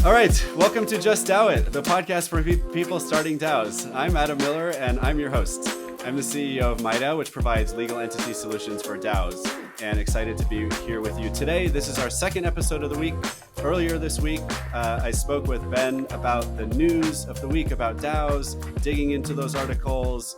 All right, welcome to Just DAO It, the podcast for people starting DAOs. I'm Adam Miller, and I'm your host. I'm the CEO of MyDAO, which provides legal entity solutions for DAOs, and excited to be here with you today. This is our second episode of the week. Earlier this week, I spoke with Ben about the news of the week about DAOs, digging into those articles,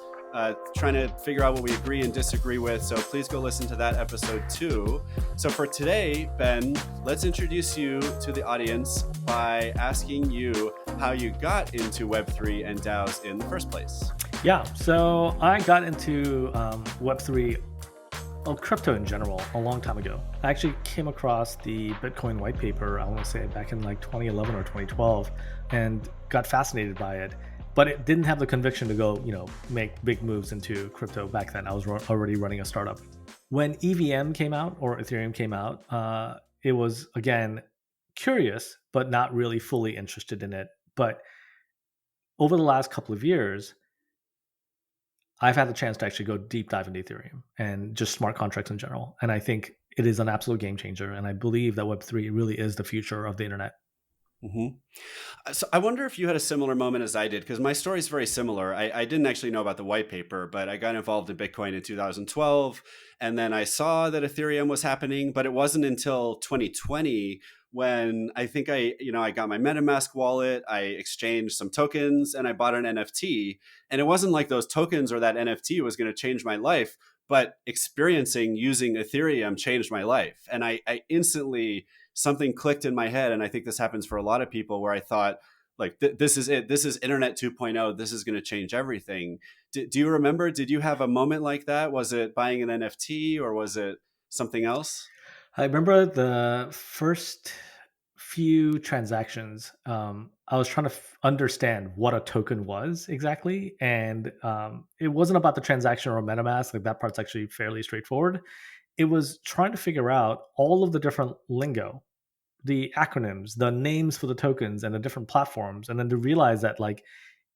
trying to figure out what we agree and disagree with. So please go listen to that episode too. So for today, Ben, let's introduce you to the audience by asking you how you got into Web3 and DAOs in the first place. Yeah, so I got into Web3, crypto in general, a long time ago. I actually came across the Bitcoin white paper, I want to say back in like 2011 or 2012, and got fascinated by it. But it didn't have the conviction to go, make big moves into crypto back then. I was already running a startup. When EVM came out, or Ethereum came out, it was, again, curious, but not really fully interested in it. But over the last couple of years, I've had the chance to actually go deep dive into Ethereum and just smart contracts in general. And I think it is an absolute game changer. And I believe that Web3 really is the future of the internet. Mm-hmm. So I wonder if you had a similar moment as I did, because my story is very similar. I didn't actually know about the white paper, but I got involved in Bitcoin in 2012. And then I saw that Ethereum was happening, but it wasn't until 2020 when I think I got my MetaMask wallet, I exchanged some tokens, and I bought an NFT. And it wasn't like those tokens or that NFT was going to change my life, but experiencing using Ethereum changed my life. And I instantly, something clicked in my head. And I think this happens for a lot of people where I thought, like, this is it. This is Internet 2.0. This is going to change everything. Do you remember, did you have a moment like that? Was it buying an NFT or was it something else? I remember the first few transactions. I was trying to understand what a token was exactly. And it wasn't about the transaction or MetaMask. Like, that part's actually fairly straightforward. It was trying to figure out all of the different lingo, the acronyms, the names for the tokens and the different platforms. And then to realize that, like,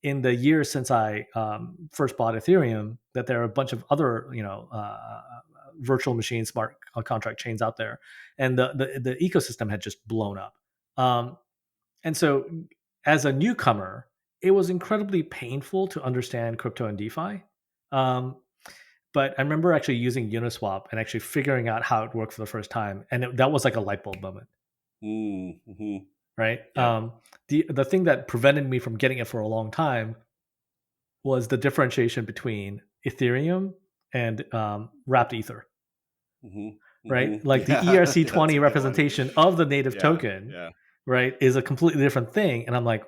in the years since I first bought Ethereum, that there are a bunch of other, virtual machine smart contract chains out there, and the ecosystem had just blown up. And so, as a newcomer, it was incredibly painful to understand crypto and DeFi. But I remember actually using Uniswap and actually figuring out how it worked for the first time, and that was like a light bulb moment. Mm-hmm. Right. Yeah. The thing that prevented me from getting it for a long time was the differentiation between Ethereum and wrapped Ether. Mm-hmm. Right. Mm-hmm. Like the ERC20 representation of the native token, right, is a completely different thing. And I'm like,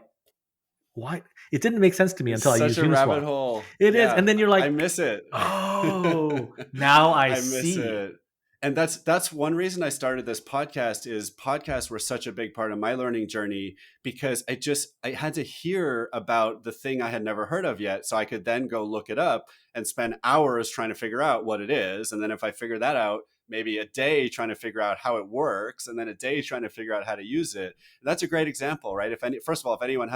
why? It didn't make sense to me until I used Uniswap. Such a rabbit hole. It is. And then you're like, I miss it. Oh, now I see. Miss it. And that's one reason I started this podcast. Is podcasts were such a big part of my learning journey, because I had to hear about the thing I had never heard of yet, so I could then go look it up and spend hours trying to figure out what it is. And then if I figure that out, maybe a day trying to figure out how it works, and then a day trying to figure out how to use it. And that's a great example, right? First of all, if anyone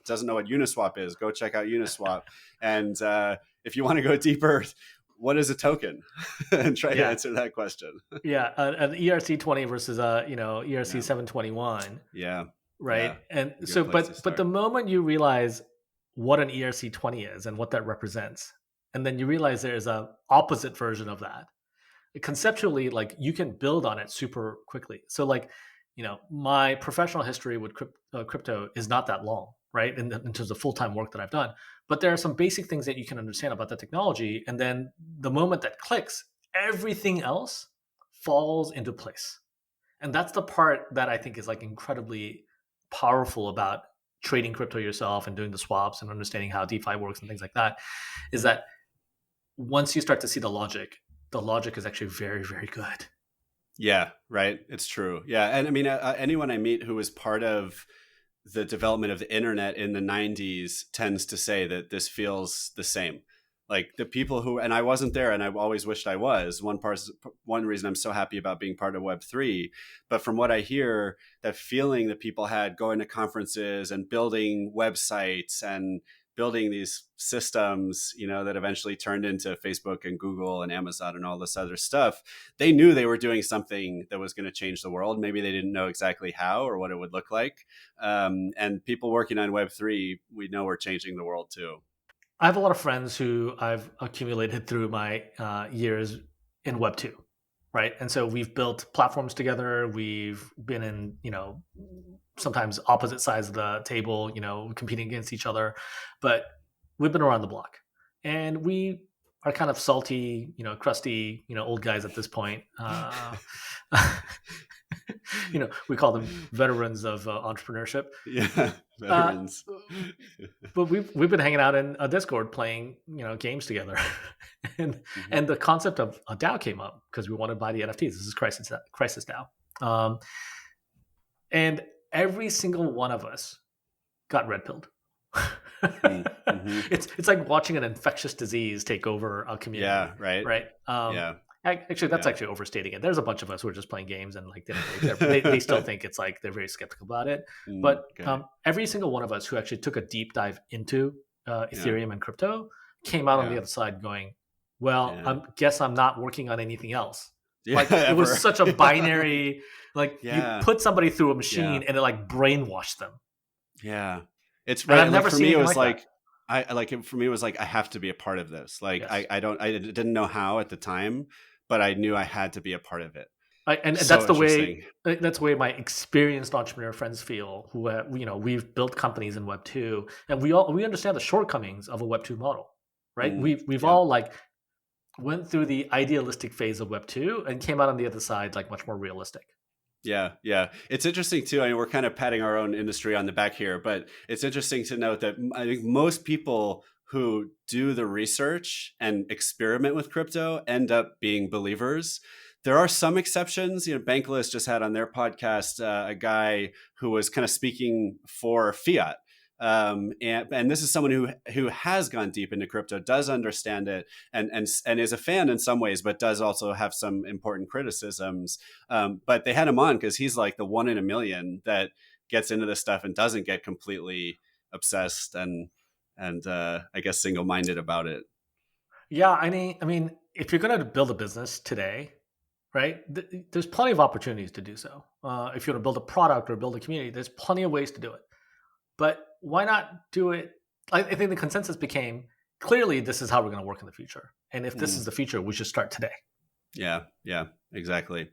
doesn't know what Uniswap is, go check out Uniswap. And if you want to go deeper, what is a token? And try to answer that question. Yeah, an ERC20 versus a ERC 721. Yeah. Right. Yeah. And so, but the moment you realize what an ERC20 is and what that represents, and then you realize there's a opposite version of that, conceptually, like, you can build on it super quickly. So, like, my professional history with crypto is not that long, right? In terms of full-time work that I've done. But there are some basic things that you can understand about the technology. And then the moment that clicks, everything else falls into place. And that's the part that I think is, like, incredibly powerful about trading crypto yourself and doing the swaps and understanding how DeFi works and things like that, is that once you start to see the logic is actually very, very good. Yeah, right. It's true. Yeah. And I mean, anyone I meet who was part of the development of the internet in the 90s tends to say that this feels the same. Like, the people who, and I wasn't there, and I always wished I was, one reason I'm so happy about being part of Web3. But from what I hear, that feeling that people had going to conferences and building websites and building these systems, that eventually turned into Facebook and Google and Amazon and all this other stuff, they knew they were doing something that was going to change the world. Maybe they didn't know exactly how or what it would look like. And people working on Web3, we know we're changing the world too. I have a lot of friends who I've accumulated through my years in Web 2, right? And so we've built platforms together. We've been in, sometimes opposite sides of the table, competing against each other, but we've been around the block. And we are kind of salty, crusty, old guys at this point. We call them veterans of entrepreneurship. Yeah, Uh, veterans. but we've been hanging out in a Discord playing games together, and Mhm. and the concept of a DAO came up because we wanted to buy the NFTs. This is Crisis DAO, and every single one of us got red pilled. Mm-hmm. It's like watching an infectious disease take over a community. Yeah, right. Right. Yeah. Actually, that's Yeah. actually overstating it. There's a bunch of us who are just playing games and like they still think it's like they're very skeptical about it. But Okay. every single one of us who actually took a deep dive into Yeah. Ethereum and crypto came out on the Yeah. other side going, "Well, Yeah. I guess I'm not working on anything else." Yeah. Like it was Ever. such a binary. Like you Yeah. put somebody through a machine Yeah. and it like brainwashed them. Yeah. It's And I've right. Like never for seen me, it anything was like that. for me, it was like, I have to be a part of this. Like, Yes. I didn't know how at the time, but I knew I had to be a part of it. And So that's the way interesting. my experienced entrepreneur friends feel. Who we've built companies in Web 2, and we understand the shortcomings of a Web 2 model, right? We've Yeah. all like went through the idealistic phase of Web 2 and came out on the other side like much more realistic. Yeah, yeah. It's interesting too. I mean, we're kind of patting our own industry on the back here, but it's interesting to note that I think most people who do the research and experiment with crypto end up being believers. There are some exceptions. Bankless just had on their podcast a guy who was kind of speaking for fiat. And this is someone who has gone deep into crypto, does understand it, and is a fan in some ways, but does also have some important criticisms. But they had him on because he's like the one in a million that gets into this stuff and doesn't get completely obsessed and I guess single minded about it. Yeah, I mean, if you're going to build a business today, right? There's plenty of opportunities to do so. If you want to build a product or build a community, there's plenty of ways to do it. But why not do it? I think the consensus became clearly this is how we're going to work in the future. And if this is Mm. the future, we should start today. Yeah, exactly.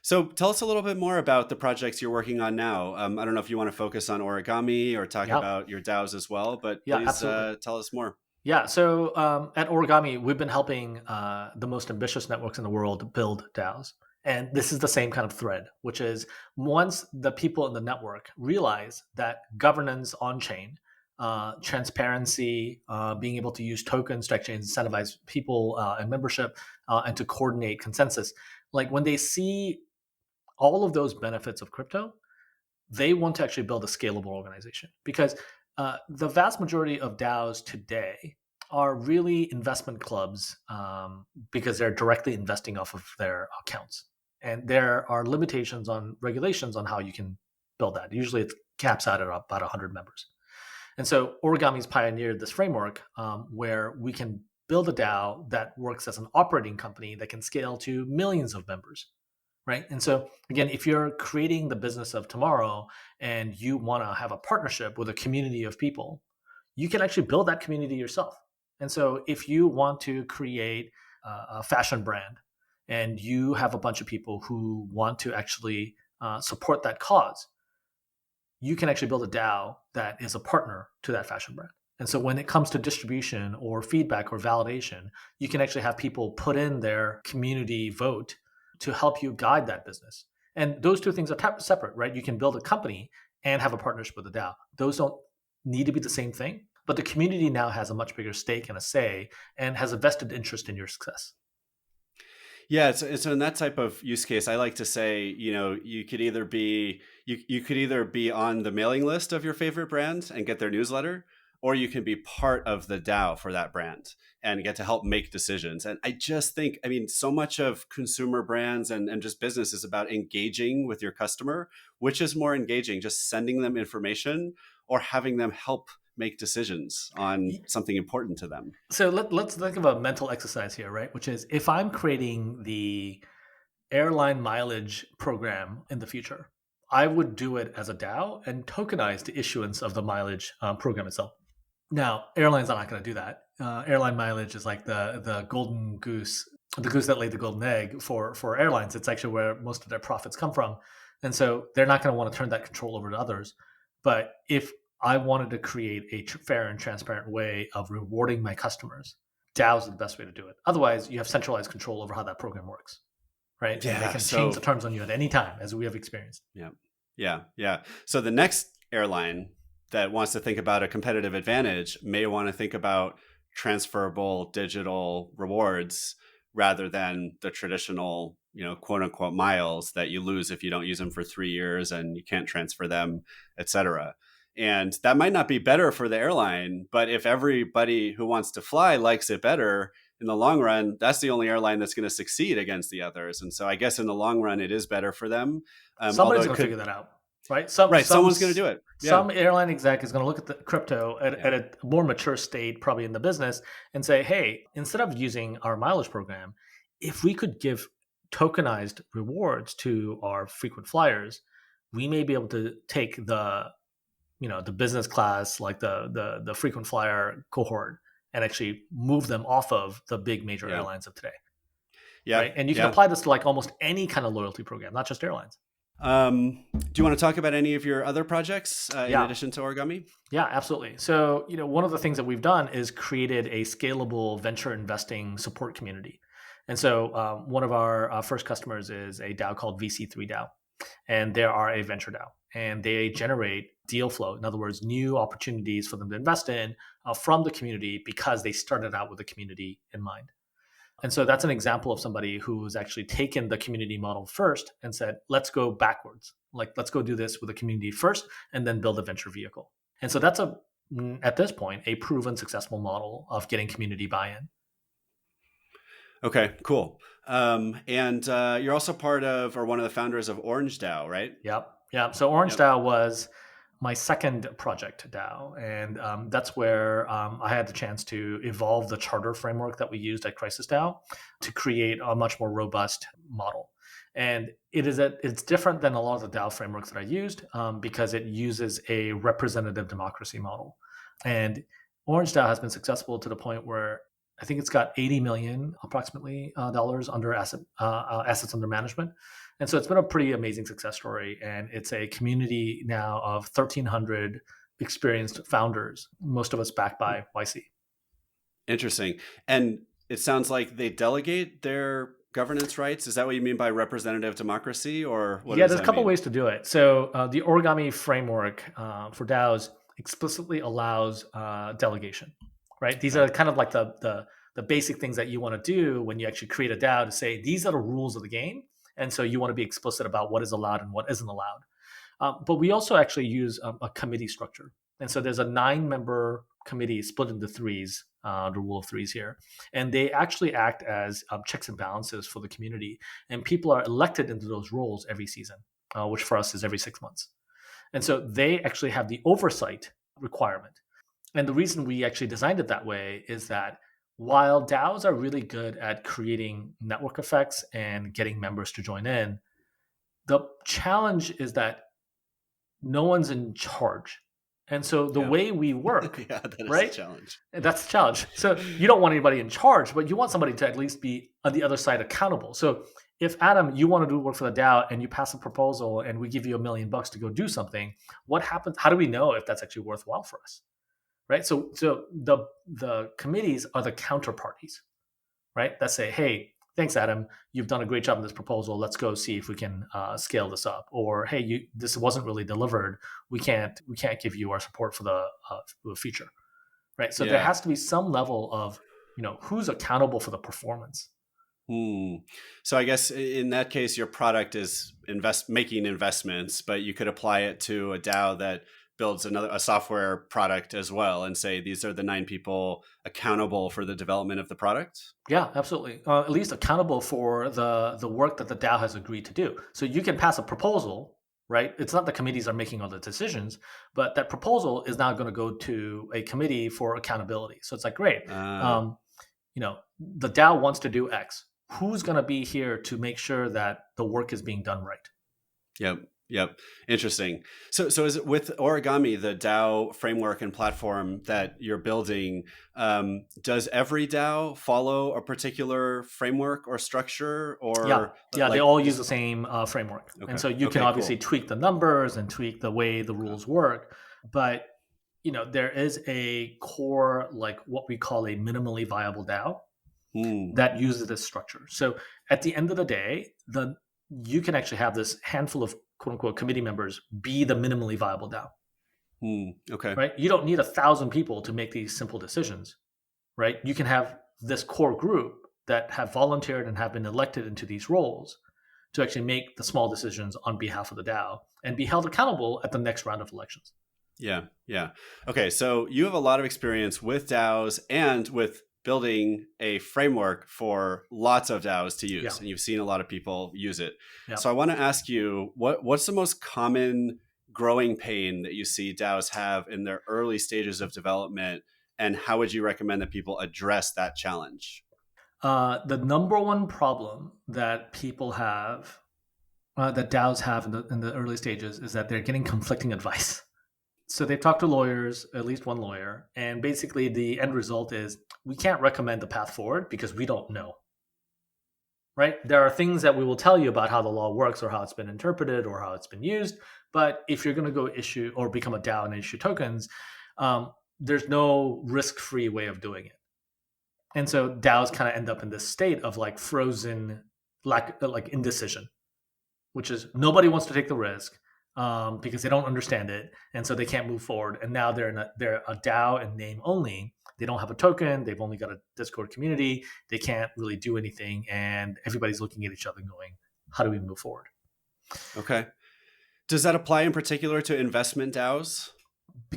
So tell us a little bit more about the projects you're working on now. I don't know if you want to focus on origami or talk Yeah, about your DAOs as well, but yeah, please absolutely. tell us more. Yeah. So at Origami, we've been helping the most ambitious networks in the world build DAOs. And this is the same kind of thread, which is once the people in the network realize that governance on chain, transparency, being able to use tokens to actually incentivize people and membership, and to coordinate consensus, like when they see all of those benefits of crypto, they want to actually build a scalable organization because the vast majority of DAOs today are really investment clubs because they're directly investing off of their accounts. And there are limitations on regulations on how you can build that. Usually it caps out at about 100 members. And so Origami's pioneered this framework where we can build a DAO that works as an operating company that can scale to millions of members, right? And so again, if you're creating the business of tomorrow and you want to have a partnership with a community of people, you can actually build that community yourself. And so if you want to create a fashion brand and you have a bunch of people who want to actually support that cause, you can actually build a DAO that is a partner to that fashion brand. And so when it comes to distribution or feedback or validation, you can actually have people put in their community vote to help you guide that business. And those two things are separate, right? You can build a company and have a partnership with a DAO. Those don't need to be the same thing, but the community now has a much bigger stake and a say and has a vested interest in your success. Yeah, it's in that type of use case. I like to say, you could either be you could either be on the mailing list of your favorite brand and get their newsletter, or you can be part of the DAO for that brand and get to help make decisions. And I just think, I mean, so much of consumer brands and just business is about engaging with your customer. Which is more engaging, just sending them information or having them help make decisions on something important to them. So let's think of a mental exercise here, right? Which is if I'm creating the airline mileage program in the future, I would do it as a DAO and tokenize the issuance of the mileage program itself. Now, airlines are not going to do that. Airline mileage is like the golden goose, the goose that laid the golden egg for airlines. It's actually where most of their profits come from, and so they're not going to want to turn that control over to others. But if I wanted to create a fair and transparent way of rewarding my customers, DAOs are the best way to do it. Otherwise, you have centralized control over how that program works, right? And they Yeah. can So change the terms on you at any time, as we have experienced. yeah, yeah. So the next airline that wants to think about a competitive advantage may want to think about transferable digital rewards rather than the traditional, quote unquote miles that you lose if you don't use them for 3 years and you can't transfer them, etc. And that might not be better for the airline, but if everybody who wants to fly likes it better, in the long run, that's the only airline that's going to succeed against the others. And so I guess in the long run, it is better for them. Somebody's going to figure that out, right? Someone's going to do it. Some airline exec is going to look at the crypto at a more mature state, probably in the business, and say, hey, instead of using our mileage program, if we could give tokenized rewards to our frequent flyers, we may be able to take the business class, like the frequent flyer cohort, and actually move them off of the big major airlines of today. Yeah. Right? And you can apply this to like almost any kind of loyalty program, not just airlines. Do you want to talk about any of your other projects in addition to Origami? Yeah, absolutely. So, one of the things that we've done is created a scalable venture investing support community. And so one of our first customers is a DAO called VC3 DAO, and they are a venture DAO, and they generate deal flow. In other words, new opportunities for them to invest in from the community because they started out with the community in mind. And so that's an example of somebody who's actually taken the community model first and said, let's go backwards. Like, let's go do this with the community first and then build a venture vehicle. And so that's at this point, a proven successful model of getting community buy-in. Okay, cool. And you're also part of, or one of the founders of Orange DAO, right? Yep. So Orange DAO was my second project DAO. And that's where I had the chance to evolve the charter framework that we used at Crisis DAO to create a much more robust model. And it's different than a lot of the DAO frameworks that I used because it uses a representative democracy model. And Orange DAO has been successful to the point where I think it's got 80 million approximately dollars under assets under management. And so it's been a pretty amazing success story. And it's a community now of 1,300 experienced founders, most of us backed by YC. Interesting. And it sounds like they delegate their governance rights. Is that what you mean by representative democracy, or what? Yeah, there's a couple ways to do it. So the Origami framework for DAOs explicitly allows delegation, right? These are kind of like the basic things that you want to do when you actually create a DAO to say, these are the rules of the game. And so you want to be explicit about what is allowed and what isn't allowed. But we also actually use a committee structure. And so there's a 9-member committee split into threes, the rule of threes here. And they actually act as checks and balances for the community. And people are elected into those roles every season, which for us is every 6 months. And so they actually have the oversight requirement. And the reason we actually designed it that way is that while DAOs are really good at creating network effects and getting members to join in, the challenge is that no one's in charge. And so the way we work, that is right? a challenge. That's the challenge. So you don't want anybody in charge, but you want somebody to at least be on the other side accountable. So if Adam, you want to do work for the DAO and you pass a proposal and we give you $1 million to go do something, what happens? How do we know if that's actually worthwhile for us? Right. So the committees are the counterparties, right? That say, hey, thanks, Adam. You've done a great job in this proposal. Let's go see if we can scale this up. Or, hey, this wasn't really delivered. We can't give you our support for the future, right? So there has to be some level of, who's accountable for the performance. So I guess in that case, your product is making investments, but you could apply it to a DAO that builds a software product as well and say, these are the 9 people accountable for the development of the product? Yeah, absolutely. At least accountable for the work that the DAO has agreed to do. So you can pass a proposal right? It's not the committees are making all the decisions, but that proposal is now going to go to a committee for accountability. So it's like, great, Uh, um, the DAO wants to do X. Who's going to be here to make sure that the work is being done right? Yep. Yep. Interesting. So is it with Origami, the DAO framework and platform that you're building? Does every DAO follow a particular framework or structure, Yeah, or yeah, they like all use just the same framework, and okay? so you can Okay. obviously Cool. tweak the numbers and tweak the way the Okay. rules work, but there is a core, like what we call a minimally viable DAO Hmm. that uses this structure. So at the end of the day, you can actually have this handful of quote unquote committee members be the minimally viable DAO, Hmm. Okay. right? You don't need 1,000 people to make these simple decisions, right? You can have this core group that have volunteered and have been elected into these roles to actually make the small decisions on behalf of the DAO and be held accountable at the next round of elections. Yeah. Yeah. Okay. So you have a lot of experience with DAOs and with building a framework for lots of DAOs to Yeah, use, and you've seen a lot of people use it. yeah. So I want to ask you, what's the most common growing pain that you see DAOs have in their early stages of development, and how would you recommend that people address that challenge? The number one problem that people have, that DAOs have in the early stages, is that they're getting conflicting advice. So they've talked to lawyers, at least one lawyer, and basically the end result is we can't recommend the path forward because we don't know. Right? There are things that we will tell you about how the law works or how it's been interpreted or how it's been used. But if you're going to go issue or become a DAO and issue tokens, there's no risk-free way of doing it. And so DAOs kind of end up in this state of like frozen, like indecision, which is nobody wants to take the risk because they don't understand it, and so they can't move forward. And now they're a DAO in name only. They don't have a token. They've only got a Discord community. They can't really do anything, and everybody's looking at each other, going, "How do we move forward?" Okay. Does that apply in particular to investment DAOs?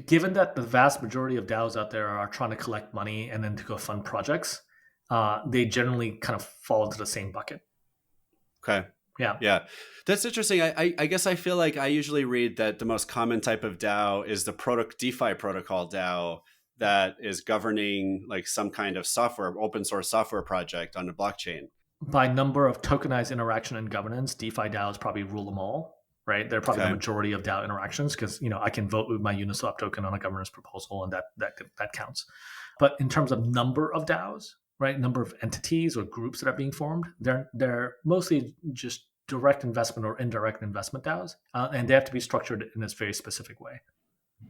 Given that the vast majority of DAOs out there are trying to collect money and then to go fund projects, they generally kind of fall into the same bucket. Okay. Yeah. Yeah, that's interesting. I guess I feel like I usually read that the most common type of DAO is the DeFi protocol DAO that is governing like some kind of software, open source software project on the blockchain. By number of tokenized interaction and governance, DeFi DAOs probably rule them all, right? They're probably the Okay. majority of DAO interactions because I can vote with my Uniswap token on a governance proposal, and that counts. But in terms of number of DAOs, right, number of entities or groups that are being formed, they're mostly just direct investment or indirect investment DAOs, and they have to be structured in this very specific way.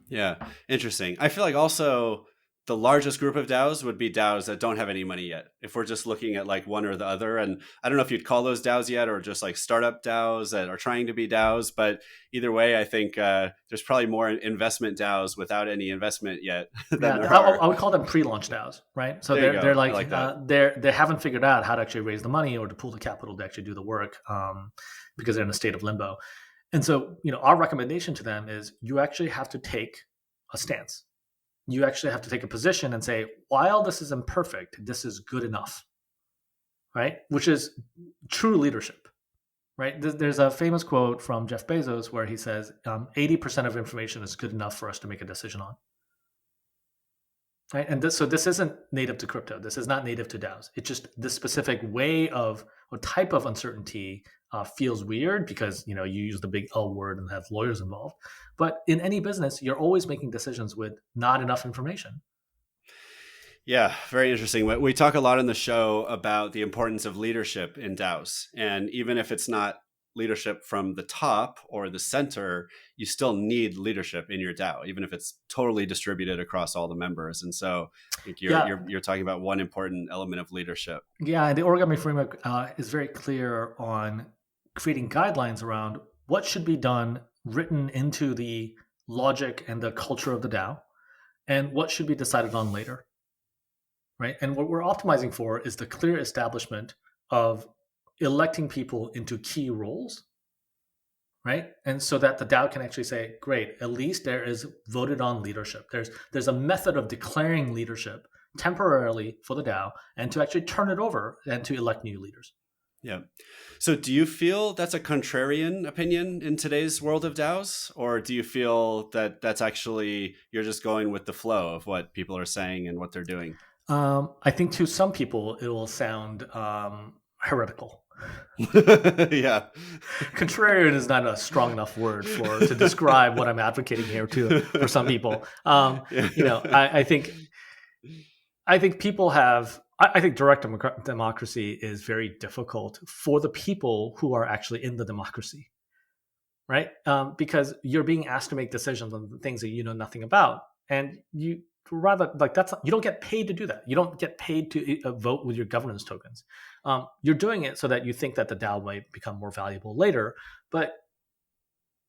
Yeah, interesting. I feel like also the largest group of DAOs would be DAOs that don't have any money yet. If we're just looking at like one or the other, and I don't know if you'd call those DAOs yet, or just like startup DAOs that are trying to be DAOs, but either way, I think there's probably more investment DAOs without any investment yet than Yeah, there I, are. I would call them pre-launch DAOs, right? So There you they're go. I like like that. they haven't figured out how to actually raise the money or to pool the capital to actually do the work, because they're in a state of limbo. And so, our recommendation to them is you actually have to take a stance. You actually have to take a position and say, while this is imperfect, this is good enough, right? Which is true leadership, right? There's a famous quote from Jeff Bezos where he says, 80% of information is good enough for us to make a decision on. Right? And this isn't native to crypto. This is not native to DAOs. It's just this specific way of or type of uncertainty feels weird because you use the big L word and have lawyers involved. But in any business, you're always making decisions with not enough information. Yeah, very interesting. We talk a lot in the show about the importance of leadership in DAOs. And even if it's not leadership from the top or the center, you still need leadership in your DAO, even if it's totally distributed across all the members. And so I think you're, Yeah, you're, you're talking about one important element of leadership. yeah. And the origami framework is very clear on creating guidelines around what should be done, written into the logic and the culture of the DAO, and what should be decided on later. Right. And what we're optimizing for is the clear establishment of electing people into key roles. Right. And so that the DAO can actually say, great, at least there is voted on leadership. There's a method of declaring leadership temporarily for the DAO and to actually turn it over and to elect new leaders. Yeah. So do you feel that's a contrarian opinion in today's world of DAOs? Or do you feel that that's actually, you're just going with the flow of what people are saying and what they're doing? I think to some people it will sound heretical. Yeah. Contrarian is not a strong enough word for to describe what I'm advocating here to for some people. You know, Yeah. I think people have. I think direct democracy is very difficult for the people who are actually in the democracy, right? Because you're being asked to make decisions on things that you know nothing about, and you rather like that's you don't get paid to do that. You don't get paid to vote with your governance tokens. You're doing it so that you think that the DAO might become more valuable later, but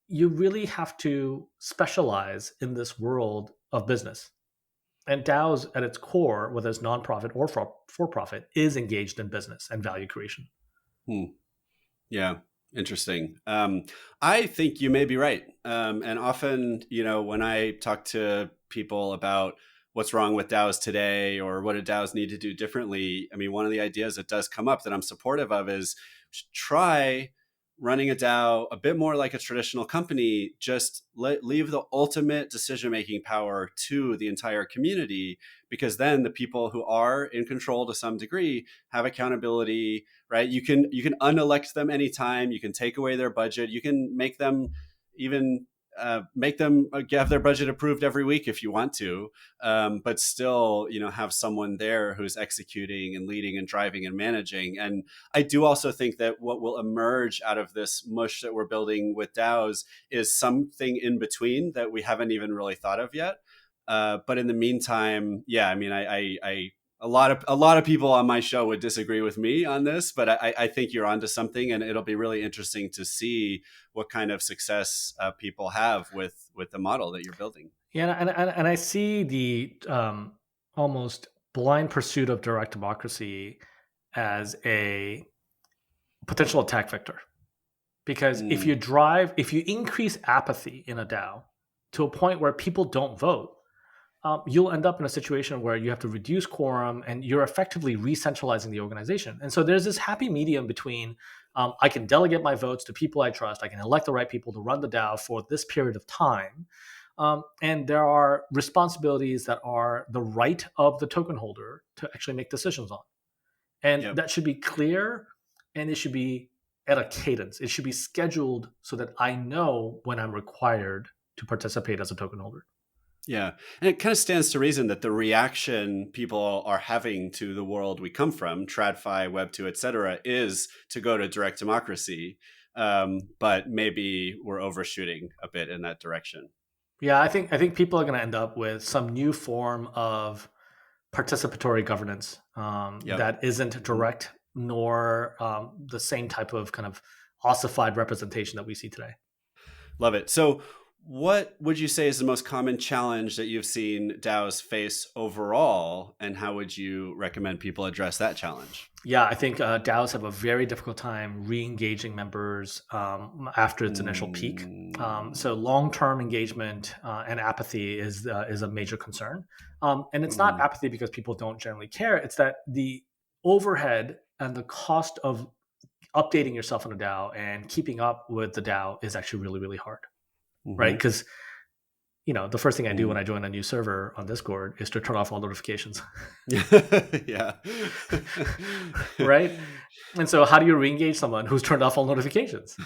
you really have to specialize in this world of business. And DAOs at its core, whether it's nonprofit or for profit, is engaged in business and value creation. Hmm. Yeah, interesting. I think you may be right. And often, when I talk to people about what's wrong with DAOs today or what do DAOs need to do differently, I mean, one of the ideas that does come up that I'm supportive of is try running a DAO a bit more like a traditional company. Just leave the ultimate decision-making power to the entire community, because then the people who are in control to some degree have accountability, right? You can unelect them anytime. You can take away their budget. You can make them even make them have their budget approved every week if you want to, but still, have someone there who's executing and leading and driving and managing. And I do also think that what will emerge out of this mush that we're building with DAOs is something in between that we haven't even really thought of yet. But in the meantime, yeah, I mean, I a lot of people on my show would disagree with me on this, but I think you're onto something, and it'll be really interesting to see what kind of success people have with the model that you're building. Yeah, and I see the almost blind pursuit of direct democracy as a potential attack vector. Because Mm, if you increase apathy in a DAO to a point where people don't vote, you'll end up in a situation where you have to reduce quorum and you're effectively re-centralizing the organization. And so there's this happy medium between I can delegate my votes to people I trust, I can elect the right people to run the DAO for this period of time. And there are responsibilities that are the right of the token holder to actually make decisions on. And yep. that should be clear, and it should be at a cadence. It should be scheduled so that I know when I'm required to participate as a token holder. Yeah. And it kind of stands to reason that the reaction people are having to the world we come from, TradFi, Web2, et cetera, is to go to direct democracy. But maybe we're overshooting a bit in that direction. Yeah, I think people are going to end up with some new form of participatory governance Yep. that isn't Mhm. direct nor the same type of kind of ossified representation that we see today. Love it. So, what would you say is the most common challenge that you've seen DAOs face overall, and how would you recommend people address that challenge? Yeah, I think DAOs have a very difficult time re-engaging members after its initial peak. Mm, So long-term engagement and apathy is a major concern. And it's not mm, apathy because people don't generally care. It's that the overhead and the cost of updating yourself in a DAO and keeping up with the DAO is actually really, really hard, right? mhm, Because the first thing I do when mm. I join a new server on Discord is to turn off all notifications, Yeah. right? And so, how do you re-engage someone who's turned off all notifications,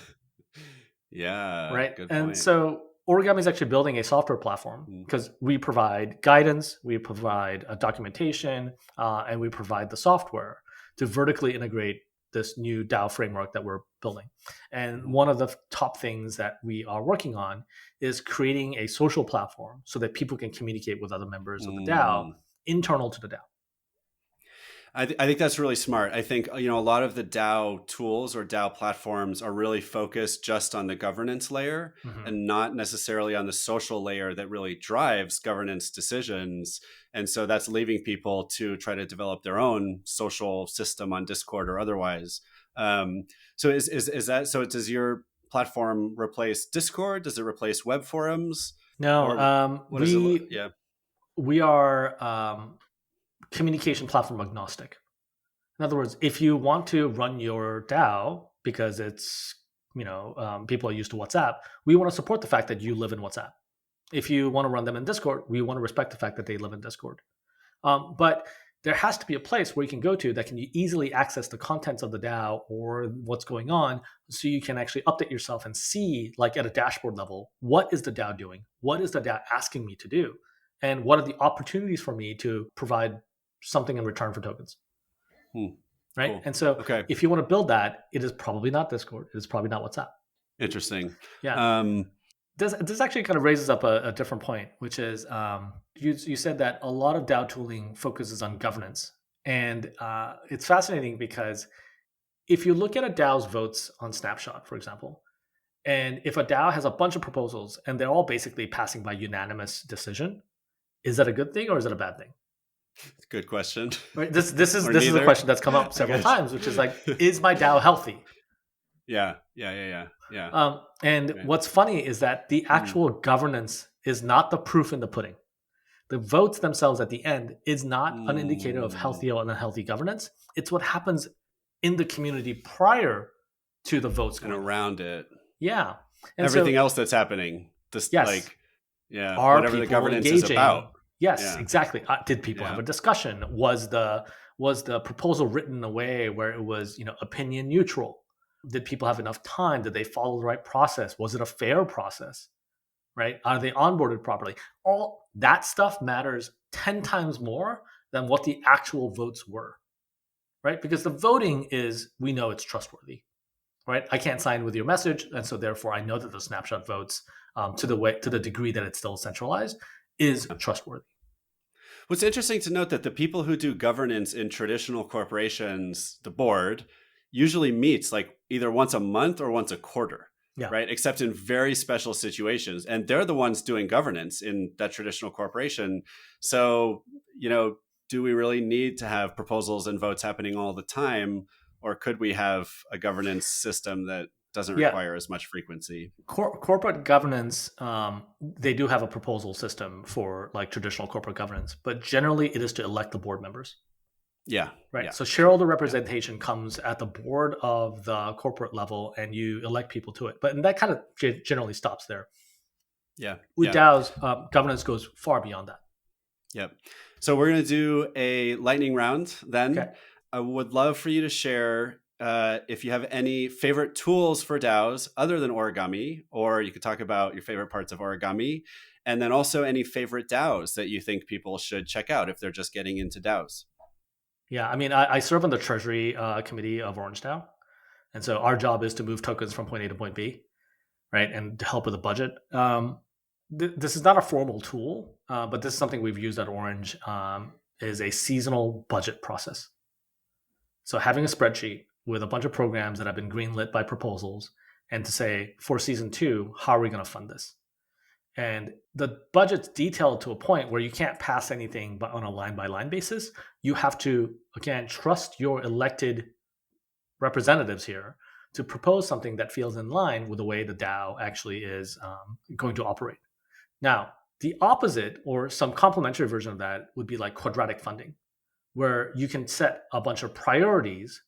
Yeah, right? good And point. so, Origami is actually building a software platform Mm, because we provide guidance, we provide documentation, and we provide the software to vertically integrate this new DAO framework that we're building. And mhm, one of the top things that we are working on is creating a social platform so that people can communicate with other members of the DAO mm. internal to the DAO. I think that's really smart. I think, a lot of the DAO tools or DAO platforms are really focused just on the governance layer Mhm. and not necessarily on the social layer that really drives governance decisions. And so that's leaving people to try to develop their own social system on Discord or otherwise. Um, so is that so? Does your platform replace Discord? Does it replace web forums, No, or what is it? we Yeah. we are communication platform agnostic. In other words, if you want to run your DAO because it's, people are used to WhatsApp, we want to support the fact that you live in WhatsApp. If you want to run them in Discord, we want to respect the fact that they live in Discord. But there has to be a place where you can go to that can easily access the contents of the DAO or what's going on, so you can actually update yourself and see, like at a dashboard level, what is the DAO doing? What is the DAO asking me to do? And what are the opportunities for me to provide something in return for tokens? Right. Cool. And so Okay. if you want to build that, it is probably not Discord. It is probably not WhatsApp. Interesting. Yeah. This actually kind of raises up a different point, which is you said that a lot of DAO tooling focuses on governance. And it's fascinating because if you look at a DAO's votes on Snapshot, for example, and if a DAO has a bunch of proposals and they're all basically passing by unanimous decision, is that a good thing or is it a bad thing? Good question. Right. This is a question that's come up several times, which is like, is my DAO healthy? Yeah. And what's funny is that the actual governance is not the proof in the pudding. The votes themselves at the end is not an indicator of healthy or unhealthy governance. It's what happens in the community prior to the votes and around it. Yeah. And everything else that's happening. This, yes. Whatever the governance is about. Yes, exactly. Did people have a discussion? Was the proposal written in a way where it was, opinion neutral? Did people have enough time? Did they follow the right process? Was it a fair process? Right? Are they onboarded properly? All that stuff matters 10 times more than what the actual votes were. Right? Because the voting is, we know it's trustworthy. Right? I can't sign with your message, and so therefore I know that the Snapshot votes, to the degree that it's still centralized, is trustworthy. What's interesting to note that the people who do governance in traditional corporations, the board, usually meets like either once a month or once a quarter, right? Except in very special situations. And they're the ones doing governance in that traditional corporation. So, do we really need to have proposals and votes happening all the time? Or could we have a governance system that doesn't require as much frequency? Corporate governance, they do have a proposal system for like traditional corporate governance, but generally it is to elect the board members. Yeah. Right. Yeah. So shareholder representation comes at the board of the corporate level and you elect people to it. But that kind of generally stops there. Yeah. With DAOs, governance goes far beyond that. Yep. So we're going to do a lightning round then. Okay. I would love for you to share if you have any favorite tools for DAOs other than origami, or you could talk about your favorite parts of origami, and then also any favorite DAOs that you think people should check out if they're just getting into DAOs. Yeah, I mean, I serve on the treasury committee of Orange DAO. And so our job is to move tokens from point A to point B, right? And to help with the budget. This is not a formal tool, but this is something we've used at Orange, is a seasonal budget process. So having a spreadsheet with a bunch of programs that have been greenlit by proposals and to say, for season 2, how are we going to fund this? And the budget's detailed to a point where you can't pass anything but on a line-by-line basis. You have to, again, trust your elected representatives here to propose something that feels in line with the way the DAO actually is going to operate. Now, the opposite or some complementary version of that would be like quadratic funding, where you can set a bunch of priorities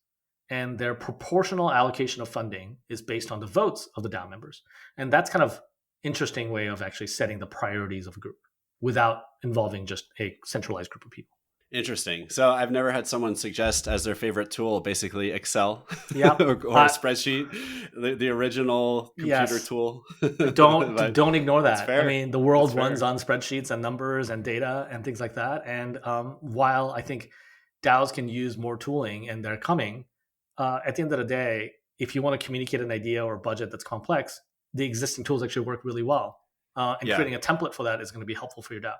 and their proportional allocation of funding is based on the votes of the DAO members. And that's kind of interesting way of actually setting the priorities of a group without involving just a centralized group of people. Interesting. So I've never had someone suggest as their favorite tool, basically Excel, or a spreadsheet, the original computer tool. Don't ignore that. I mean, the world runs on spreadsheets and numbers and data and things like that. And while I think DAOs can use more tooling and they're coming, at the end of the day, if you want to communicate an idea or a budget that's complex, the existing tools actually work really well. Creating a template for that is going to be helpful for your DAO.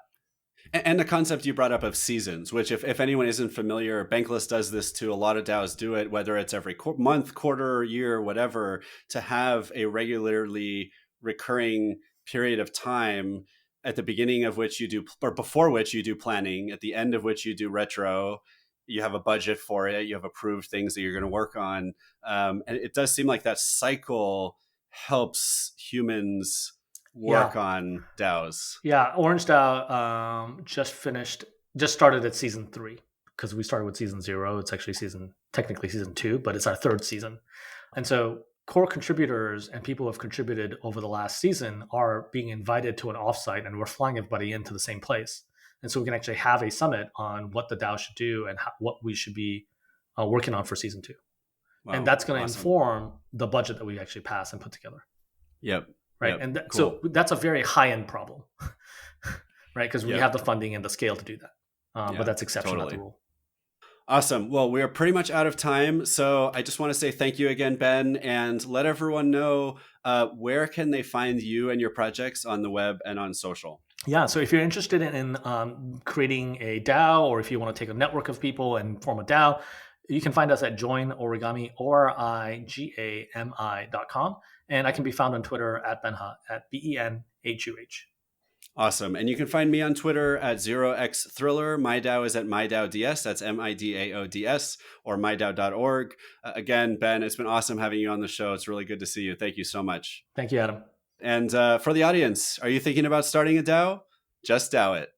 And the concept you brought up of seasons, which if anyone isn't familiar, Bankless does this too. A lot of DAOs do it, whether it's every month, quarter, year, whatever, to have a regularly recurring period of time at the beginning of which you do, or before which you do planning, at the end of which you do retro. You have a budget for it. You have approved things that you're going to work on. And it does seem like that cycle helps humans work on DAOs. Yeah, Orange DAO just started its season 3. because we started with season 0. It's actually technically season 2, but it's our 3rd season. And so core contributors and people who have contributed over the last season are being invited to an offsite, and we're flying everybody into the same place. And so we can actually have a summit on what the DAO should do and what we should be working on for season 2. Wow, and that's going to inform the budget that we actually pass and put together. Yep. Right. Yep. And cool. So that's a very high-end problem, right? Because we have the funding and the scale to do that. But that's exception, not the rule. Awesome. Well, we are pretty much out of time. So I just want to say thank you again, Ben, and let everyone know where can they find you and your projects on the web and on social. Yeah. So if you're interested in creating a DAO, or if you want to take a network of people and form a DAO, you can find us at joinorigami, origami.com. And I can be found on Twitter at Ben Huh, at BenHuh. Awesome. And you can find me on Twitter at 0xthriller. My DAO is at MyDAODS. That's MIDAODS, or mydao.org. Again, Ben, it's been awesome having you on the show. It's really good to see you. Thank you so much. Thank you, Adam. And for the audience, are you thinking about starting a DAO? Just DAO it.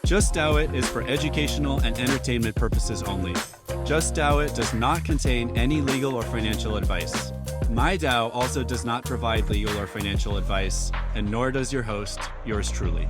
Just DAO It is for educational and entertainment purposes only. Just DAO It does not contain any legal or financial advice. My DAO also does not provide legal or financial advice, and nor does your host, yours truly.